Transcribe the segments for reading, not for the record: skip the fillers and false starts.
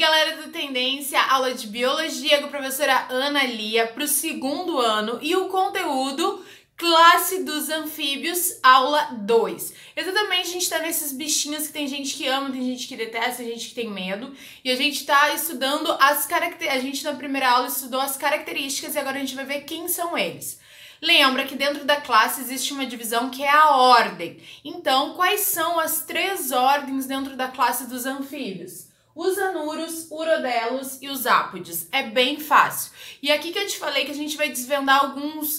galera do Tendência, aula de Biologia com a professora Ana Lia para o 2º ano e o conteúdo Classe dos Anfíbios, aula 2. Exatamente, a gente tá nesses bichinhos que tem gente que ama, tem gente que detesta, tem gente que tem medo. E a gente tá estudando as características. A gente na primeira aula estudou as características e agora a gente vai ver quem são eles. Lembra que dentro da classe existe uma divisão que é a ordem. Então, quais são as 3 ordens dentro da classe dos anfíbios? Os anuros, urodelos e os ápodes. É bem fácil. E aqui que eu te falei que a gente vai desvendar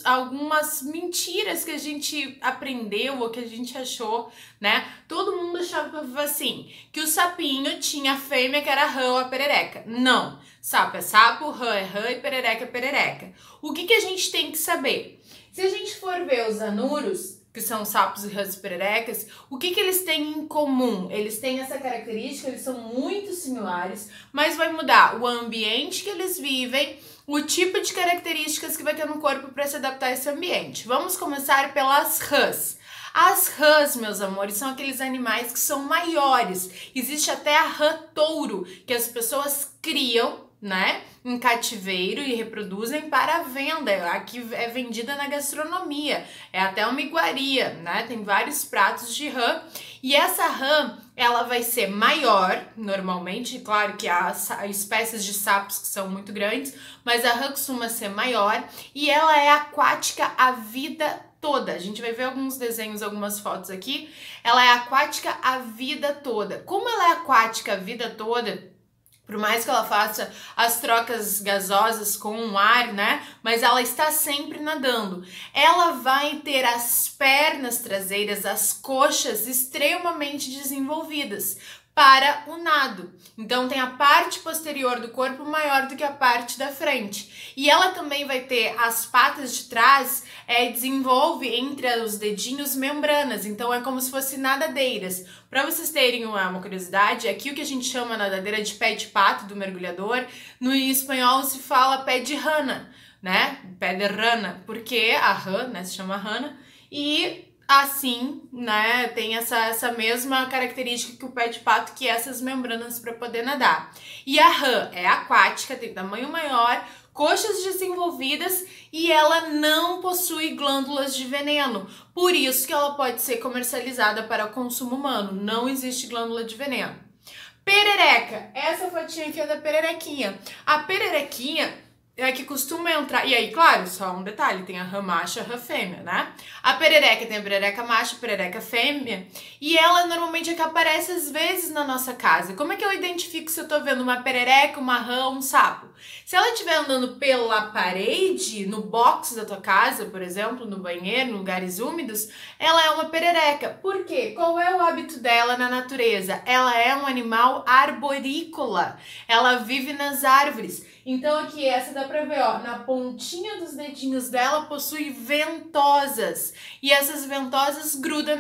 algumas mentiras que a gente aprendeu ou que a gente achou, né? Todo mundo achava assim, que o sapinho tinha a fêmea que era a rã ou a perereca. Não. Sapo é sapo, rã é rã e perereca é perereca. O que a gente tem que saber? Se a gente for ver os anuros, que são sapos e rãs e pererecas, o que eles têm em comum? Eles têm essa característica, eles são muito similares, mas vai mudar o ambiente que eles vivem, o tipo de características que vai ter no corpo para se adaptar a esse ambiente. Vamos começar pelas rãs. As rãs, meus amores, são aqueles animais que são maiores. Existe até a rã touro, que as pessoas criam, né, em cativeiro e reproduzem para venda. Aqui é vendida na gastronomia, é até uma iguaria, né? Tem vários pratos de rã e essa rã ela vai ser maior normalmente, claro que há espécies de sapos que são muito grandes, mas a rã costuma ser maior e ela é aquática a vida toda. A gente vai ver alguns desenhos, algumas fotos aqui. Ela é aquática a vida toda. Como ela é aquática a vida toda, por mais que ela faça as trocas gasosas com o ar, né? Mas ela está sempre nadando. Ela vai ter as pernas traseiras, as coxas extremamente desenvolvidas para o nado. Então tem a parte posterior do corpo maior do que a parte da frente. E ela também vai ter as patas de trás, desenvolve entre os dedinhos membranas, então é como se fossem nadadeiras. Para vocês terem uma curiosidade, aqui o que a gente chama nadadeira de pé de pato do mergulhador, no espanhol se fala pé de rana, né? Pé de rana, porque a rã, né, se chama rana, e assim, né, tem essa mesma característica que o pé de pato, que é essas membranas para poder nadar. E a rã é aquática, tem tamanho maior, coxas desenvolvidas e ela não possui glândulas de veneno. Por isso que ela pode ser comercializada para consumo humano. Não existe glândula de veneno. Perereca. Essa fotinha aqui é da pererequinha. A pererequinha é que costuma entrar, e aí, claro, só um detalhe, tem a rã macho e a rã fêmea, né? A perereca tem a perereca macho, a perereca fêmea, e ela normalmente é que aparece às vezes na nossa casa. Como é que eu identifico se eu tô vendo uma perereca, uma rã ou um sapo? Se ela estiver andando pela parede, no box da tua casa, por exemplo, no banheiro, em lugares úmidos, ela é uma perereca. Por quê? Qual é o hábito dela na natureza? Ela é um animal arborícola, ela vive nas árvores. Então aqui, essa dá pra ver, ó, na pontinha dos dedinhos dela possui ventosas. E essas ventosas grudam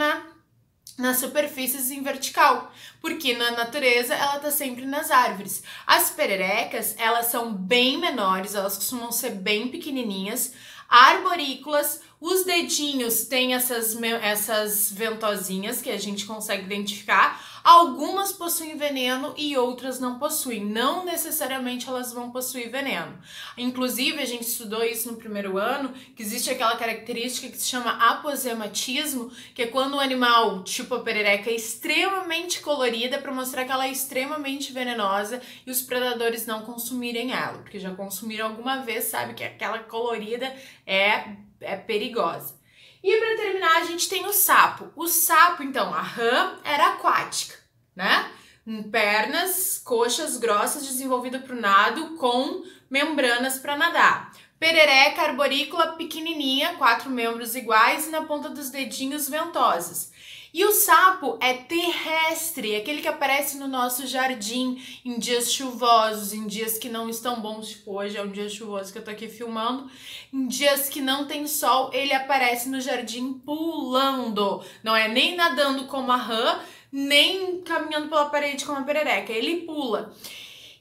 nas superfícies em vertical, porque na natureza ela tá sempre nas árvores. As pererecas, elas são bem menores, elas costumam ser bem pequenininhas, arborícolas. Os dedinhos têm essas ventosinhas que a gente consegue identificar. Algumas possuem veneno e outras não possuem. Não necessariamente elas vão possuir veneno. Inclusive, a gente estudou isso no primeiro ano, que existe aquela característica que se chama aposematismo, que é quando o animal, tipo a perereca, é extremamente colorida para mostrar que ela é extremamente venenosa e os predadores não consumirem ela, porque já consumiram alguma vez, sabe que aquela colorida é perigosa. E para terminar, a gente tem o sapo. O sapo, então, a rã era aquática, né? Pernas, coxas grossas, desenvolvida para o nado, com membranas para nadar. Perereca arborícola pequenininha, 4 membros iguais e na ponta dos dedinhos ventosas. E o sapo é terrestre, aquele que aparece no nosso jardim em dias chuvosos, em dias que não estão bons, tipo hoje é um dia chuvoso que eu tô aqui filmando, em dias que não tem sol, ele aparece no jardim pulando, não é nem nadando como a rã, nem caminhando pela parede como a perereca, ele pula.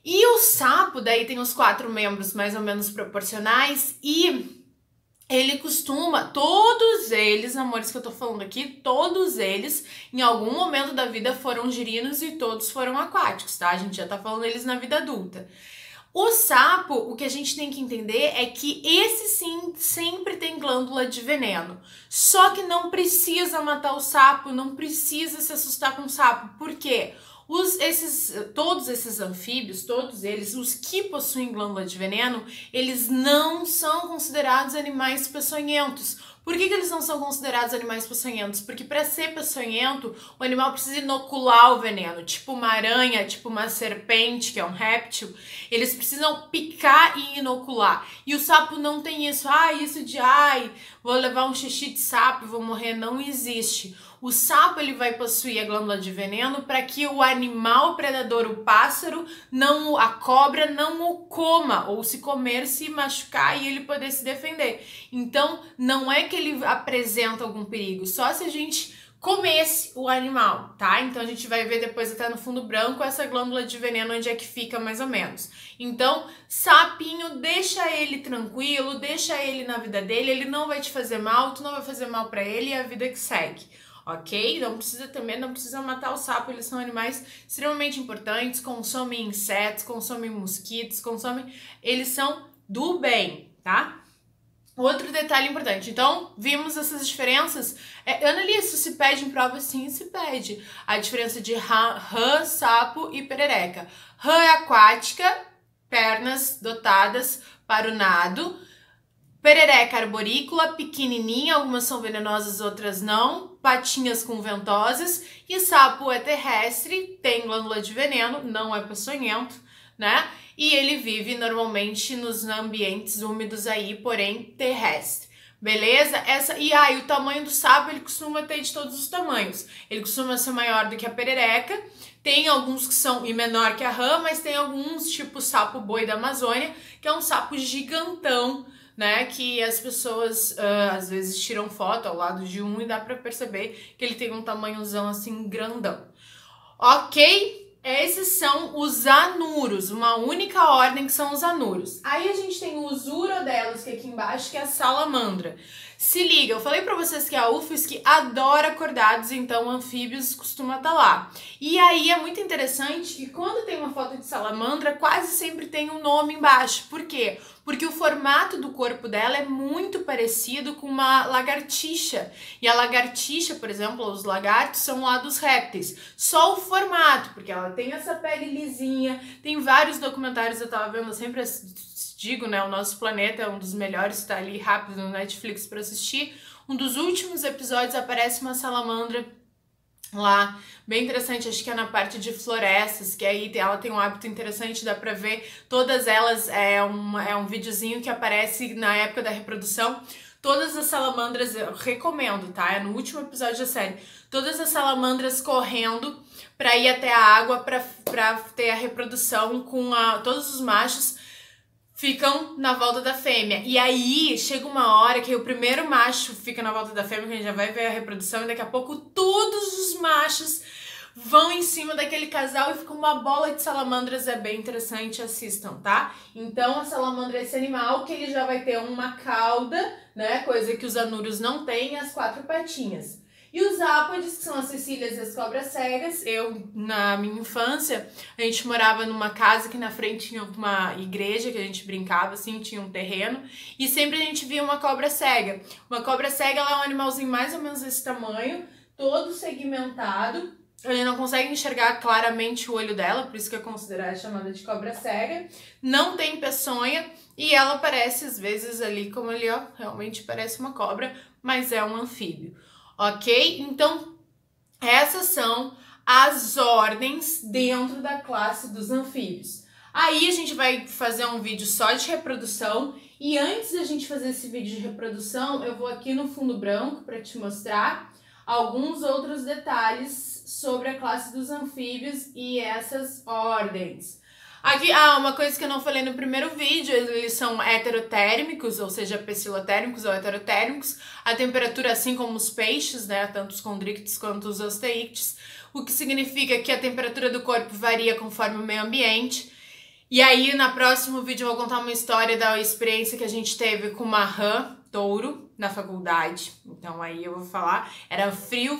E o sapo, daí tem os 4 membros mais ou menos proporcionais e ele costuma, todos eles, amores que eu tô falando aqui, todos eles, em algum momento da vida foram girinos e todos foram aquáticos, tá? A gente já tá falando deles na vida adulta. O sapo, o que a gente tem que entender é que esse sim sempre tem glândula de veneno. Só que não precisa matar o sapo, não precisa se assustar com o sapo. Por quê? Todos esses anfíbios, todos eles, os que possuem glândula de veneno, eles não são considerados animais peçonhentos. Por que eles não são considerados animais peçonhentos? Porque para ser peçonhento, o animal precisa inocular o veneno, tipo uma aranha, tipo uma serpente, que é um réptil, eles precisam picar e inocular. E o sapo não tem isso. Vou levar um xixi de sapo e vou morrer. Não existe. O sapo ele vai possuir a glândula de veneno para que o animal predador, o pássaro, a cobra, não o coma, ou se comer, se machucar e ele poder se defender. Então, não é que ele apresenta algum perigo, só se a gente comesse o animal, tá? Então a gente vai ver depois até no fundo branco essa glândula de veneno onde é que fica mais ou menos. Então, sapinho, deixa ele tranquilo, deixa ele na vida dele, ele não vai te fazer mal, tu não vai fazer mal para ele e é a vida que segue. Ok? Não precisa matar o sapo, eles são animais extremamente importantes, consomem insetos, consomem mosquitos, eles são do bem, tá? Outro detalhe importante, então, vimos essas diferenças. Ana-Lia, isso se pede em prova? Sim, se pede. A diferença de rã, sapo e perereca. Rã é aquática, pernas dotadas para o nado. Perereca arborícola, pequenininha, algumas são venenosas, outras não, patinhas com ventosas, e sapo é terrestre, tem glândula de veneno, não é peçonhento, né? E ele vive normalmente nos ambientes úmidos aí, porém terrestre. Beleza? E o tamanho do sapo, ele costuma ter de todos os tamanhos. Ele costuma ser maior do que a perereca, tem alguns que são menor que a rã, mas tem alguns, tipo o sapo boi da Amazônia, que é um sapo gigantão, né, que as pessoas às vezes tiram foto ao lado de um e dá pra perceber que ele tem um tamanhozão assim grandão. Ok? Esses são os anuros, uma única ordem que são os anuros. Aí a gente tem os urodelos, que é aqui embaixo, que é a salamandra. Se liga, eu falei pra vocês que a UFSC adora acordados, então anfíbios costuma estar lá. E aí é muito interessante que quando tem uma foto de salamandra, quase sempre tem um nome embaixo. Por quê? Porque o formato do corpo dela é muito parecido com uma lagartixa. E a lagartixa, por exemplo, os lagartos são lá dos répteis. Só o formato, porque ela tem essa pele lisinha, tem vários documentários, eu tava vendo, eu sempre digo, né, o Nosso Planeta é um dos melhores, tá ali rápido no Netflix pra assistir. Um dos últimos episódios aparece uma salamandra lá, bem interessante, acho que é na parte de florestas, que aí ela tem um hábito interessante, dá pra ver todas elas, é um videozinho que aparece na época da reprodução, todas as salamandras, eu recomendo, tá? É no último episódio da série, todas as salamandras correndo pra ir até a água pra ter a reprodução com todos os machos ficam na volta da fêmea. E aí chega uma hora que o primeiro macho fica na volta da fêmea, que a gente já vai ver a reprodução, e daqui a pouco todos os machos vão em cima daquele casal e fica uma bola de salamandras. É bem interessante, assistam, tá? Então a salamandra é esse animal que ele já vai ter uma cauda, né? Coisa que os anuros não têm, as 4 patinhas. E os ápodes, que são as cecílias e as cobras cegas. Eu, na minha infância, a gente morava numa casa que na frente tinha uma igreja que a gente brincava, assim, tinha um terreno. E sempre a gente via uma cobra cega. Uma cobra cega, ela é um animalzinho mais ou menos desse tamanho, todo segmentado. Ele não consegue enxergar claramente o olho dela, por isso que é considerada chamada de cobra cega. Não tem peçonha e ela parece, às vezes, ali como ali, ó, realmente parece uma cobra, mas é um anfíbio. Ok? Então, essas são as ordens dentro da classe dos anfíbios. Aí a gente vai fazer um vídeo só de reprodução e antes da gente fazer esse vídeo de reprodução, eu vou aqui no fundo branco para te mostrar alguns outros detalhes sobre a classe dos anfíbios e essas ordens. Aqui, uma coisa que eu não falei no primeiro vídeo, eles são heterotérmicos, ou seja, pecilotérmicos ou heterotérmicos, a temperatura assim como os peixes, né, tanto os condrictes quanto os osteíctes, o que significa que a temperatura do corpo varia conforme o meio ambiente. E aí, no próximo vídeo, eu vou contar uma história da experiência que a gente teve com uma rã, touro na faculdade, então aí eu vou falar, era frio,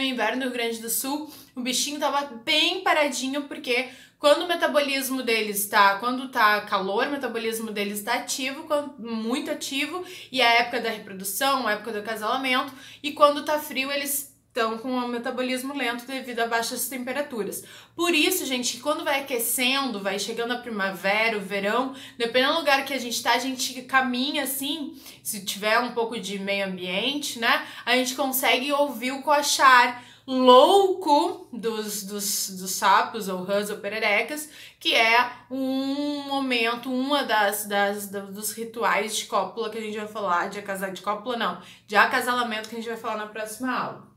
inverno no Rio Grande do Sul, o bichinho tava bem paradinho, porque quando o metabolismo deles quando tá calor, o metabolismo deles tá ativo, muito ativo, e é a época da reprodução, a época do acasalamento, e quando tá frio, eles estão com o metabolismo lento devido a baixas temperaturas. Por isso, gente, quando vai aquecendo, vai chegando a primavera, o verão, dependendo do lugar que a gente caminha assim, se tiver um pouco de meio ambiente, né, a gente consegue ouvir o coachar louco dos sapos, ou rãs, ou pererecas, que é um momento, dos rituais de cópula que a gente vai falar, de acasalamento que a gente vai falar na próxima aula.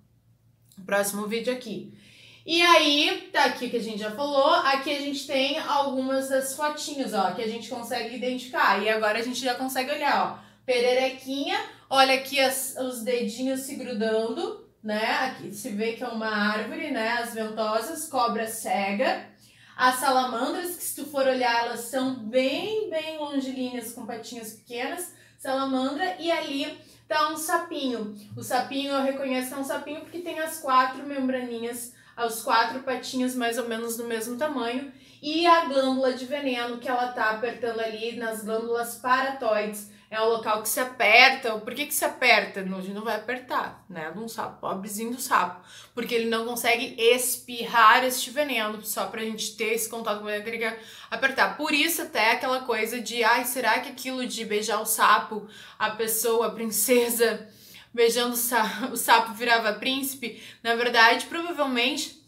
Próximo vídeo aqui. E aí, tá aqui que a gente já falou, aqui a gente tem algumas das fotinhas, ó, que a gente consegue identificar. E agora a gente já consegue olhar, ó, pererequinha, olha aqui os dedinhos se grudando, né, aqui se vê que é uma árvore, né, as ventosas, cobra cega, as salamandras, que se tu for olhar, elas são bem longilíneas, com patinhas pequenas, salamandra, e ali tá um sapinho. O sapinho eu reconheço que é um sapinho porque tem as 4 membraninhas, as 4 patinhas mais ou menos do mesmo tamanho, e a glândula de veneno que ela tá apertando ali nas glândulas paratoides. É o local que se aperta. Por que se aperta? Não vai apertar, né? De um sapo, pobrezinho do sapo. Porque ele não consegue espirrar este veneno, só pra gente ter esse contato com ele, ele apertar. Por isso até aquela coisa de, ai, será que aquilo de beijar o sapo, a pessoa, a princesa, beijando o sapo virava príncipe? Na verdade, provavelmente,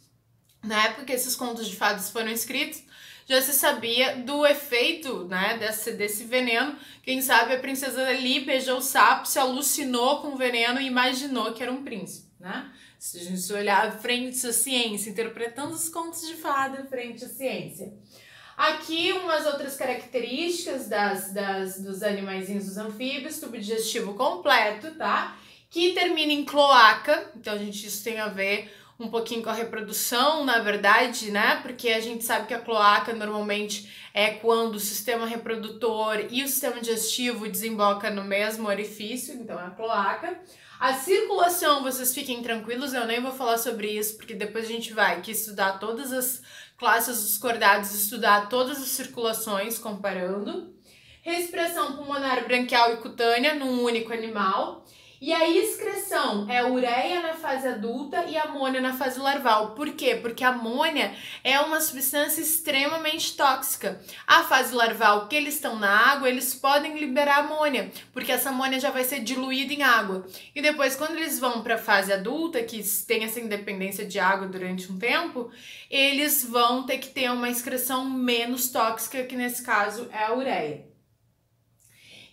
na época que esses contos de fadas foram escritos, já se sabia do efeito, né, desse veneno. Quem sabe a princesa ali beijou o sapo, se alucinou com o veneno e imaginou que era um príncipe, né? Se a gente olhar frente à ciência, interpretando os contos de fada frente à ciência. Aqui umas outras características dos animaizinhos, dos anfíbios, tubo digestivo completo, tá? Que termina em cloaca, então isso tem a ver um pouquinho com a reprodução, na verdade, né? Porque a gente sabe que a cloaca normalmente é quando o sistema reprodutor e o sistema digestivo desemboca no mesmo orifício, então é a cloaca. A circulação, vocês fiquem tranquilos, eu nem vou falar sobre isso, porque depois a gente vai estudar todas as classes dos cordados, estudar todas as circulações, comparando. Respiração pulmonar, branquial e cutânea num único animal. E a excreção é ureia na fase adulta e amônia na fase larval. Por quê? Porque a amônia é uma substância extremamente tóxica. A fase larval, que eles estão na água, eles podem liberar amônia, porque essa amônia já vai ser diluída em água. E depois, quando eles vão para a fase adulta, que tem essa independência de água durante um tempo, eles vão ter que ter uma excreção menos tóxica, que nesse caso é a ureia.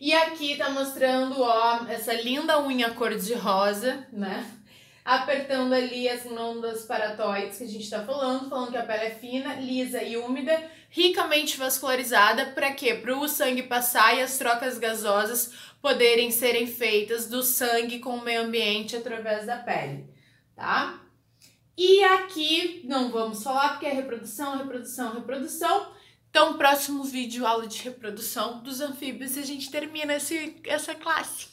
E aqui tá mostrando, ó, essa linda unha cor-de-rosa, né? Apertando ali as glândulas paratoides que a gente tá falando que a pele é fina, lisa e úmida, ricamente vascularizada. Para quê? Para o sangue passar e as trocas gasosas poderem serem feitas do sangue com o meio ambiente através da pele, tá? E aqui não vamos falar porque é reprodução. Então, próximo vídeo, aula de reprodução dos anfíbios, e a gente termina essa classe.